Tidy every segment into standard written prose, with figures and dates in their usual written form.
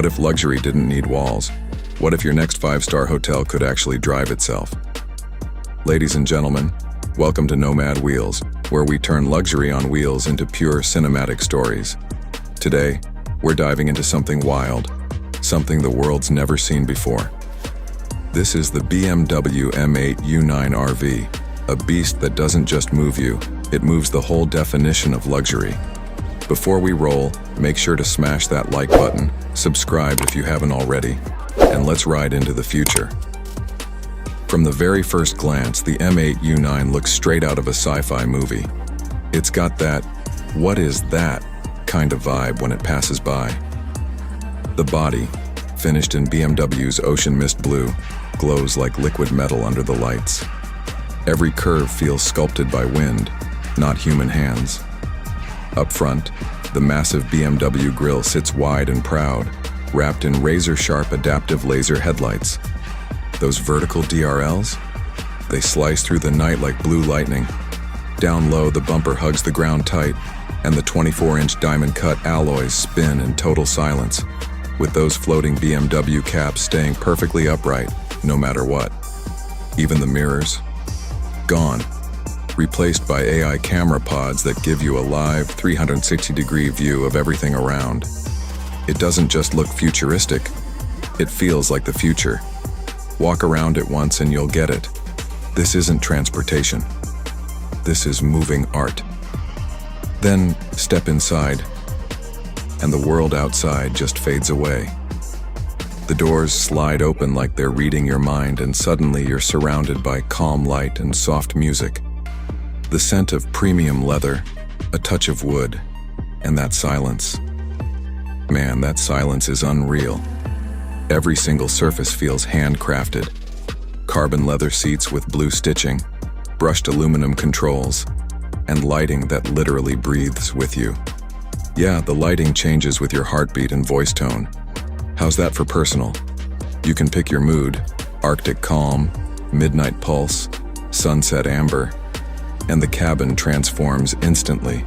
What if luxury didn't need walls? What if your next five-star hotel could actually drive itself? Ladies and gentlemen, welcome to Nomad Wheels, where we turn luxury on wheels into pure cinematic stories. Today, we're diving into something wild, something the world's never seen before. This is the BMW M8 U9 RV, a beast that doesn't just move you, it moves the whole definition of luxury. Before we roll, make sure to smash that like button, subscribe if you haven't already, and let's ride into the future. From the very first glance, the M8 U9 looks straight out of a sci-fi movie. It's got that, "what is that?" kind of vibe when it passes by. The body, finished in BMW's ocean mist blue, glows like liquid metal under the lights. Every curve feels sculpted by wind, not human hands. Up front, the massive BMW grille sits wide and proud, wrapped in razor-sharp adaptive laser headlights. Those vertical DRLs? They slice through the night like blue lightning. Down low, the bumper hugs the ground tight, and the 24-inch diamond-cut alloys spin in total silence, with those floating BMW caps staying perfectly upright, no matter what. Even the mirrors? Gone. Replaced by AI camera pods that give you a live 360-degree view of everything around. It doesn't just look futuristic, it feels like the future. Walk around it once and you'll get it. This isn't transportation. This is moving art. Then step inside, and the world outside just fades away. The doors slide open like they're reading your mind, and suddenly you're surrounded by calm light and soft music. The scent of premium leather, a touch of wood, and that silence. Man, that silence is unreal. Every single surface feels handcrafted. Carbon leather seats with blue stitching, brushed aluminum controls, and lighting that literally breathes with you. Yeah, the lighting changes with your heartbeat and voice tone. How's that for personal? You can pick your mood: Arctic calm, midnight pulse, sunset amber, and the cabin transforms instantly.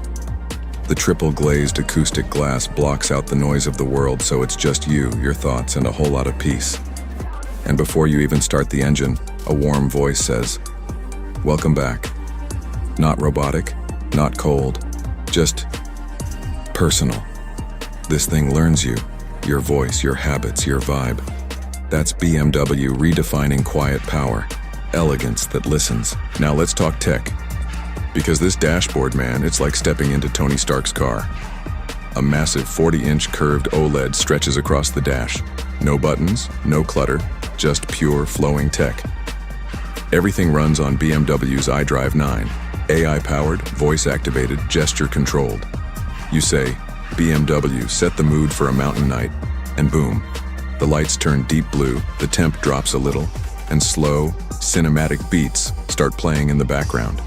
The triple glazed acoustic glass blocks out the noise of the world, so it's just you, your thoughts, and a whole lot of peace. And before you even start the engine, a warm voice says, "Welcome back." Not robotic, not cold, just personal. This thing learns you, your voice, your habits, your vibe. That's BMW redefining quiet power, elegance that listens. Now let's talk tech. Because this dashboard, man, it's like stepping into Tony Stark's car. A massive 40-inch curved OLED stretches across the dash. No buttons, no clutter, just pure flowing tech. Everything runs on BMW's iDrive 9, AI-powered, voice-activated, gesture-controlled. You say, "BMW, set the mood for a mountain night," and boom, the lights turn deep blue, the temp drops a little, and slow, cinematic beats start playing in the background.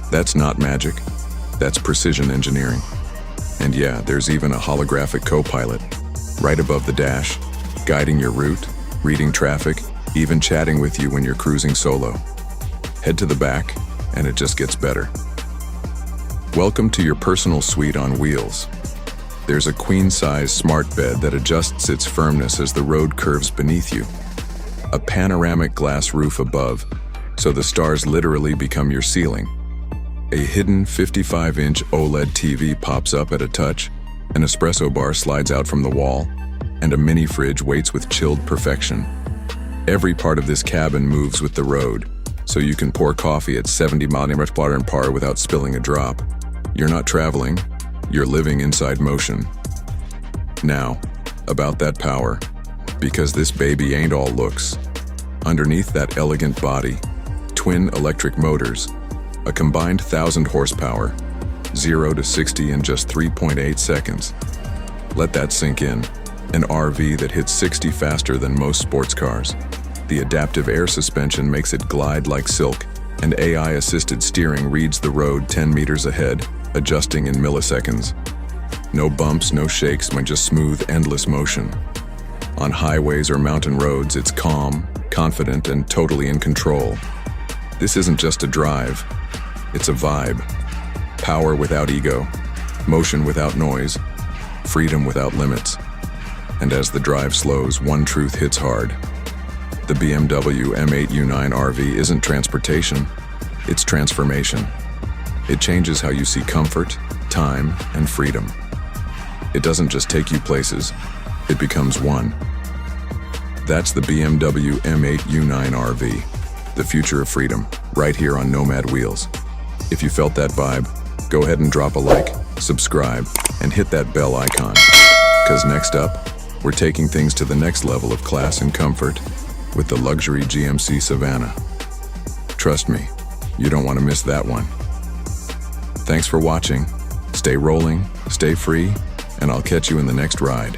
That's not magic, that's precision engineering. And yeah, there's even a holographic co-pilot, right above the dash, guiding your route, reading traffic, even chatting with you when you're cruising solo. Head to the back, and it just gets better. Welcome to your personal suite on wheels. There's a queen-size smart bed that adjusts its firmness as the road curves beneath you. A panoramic glass roof above, so the stars literally become your ceiling. A hidden 55-inch OLED TV pops up at a touch, an espresso bar slides out from the wall, and a mini fridge waits with chilled perfection. Every part of this cabin moves with the road, so you can pour coffee at 70 mph without spilling a drop. You're not traveling, you're living inside motion. Now, about that power, because this baby ain't all looks. Underneath that elegant body, twin electric motors, a combined 1,000 horsepower, 0 to 60 in just 3.8 seconds. Let that sink in. An RV that hits 60 faster than most sports cars. The adaptive air suspension makes it glide like silk, and AI-assisted steering reads the road 10 meters ahead, adjusting in milliseconds. No bumps, no shakes, just smooth, endless motion. On highways or mountain roads, it's calm, confident, and totally in control. This isn't just a drive, it's a vibe. Power without ego, motion without noise, freedom without limits. And as the drive slows, one truth hits hard. The BMW M8 U9 RV isn't transportation, it's transformation. It changes how you see comfort, time, and freedom. It doesn't just take you places, it becomes one. That's the BMW M8 U9 RV, the future of freedom, right here on Nomad Wheels. If you felt that vibe, go ahead and drop a like, subscribe, and hit that bell icon. 'Cause next up, we're taking things to the next level of class and comfort with the luxury GMC Savannah. Trust me, you don't want to miss that one. Thanks for watching. Stay rolling, stay free, and I'll catch you in the next ride.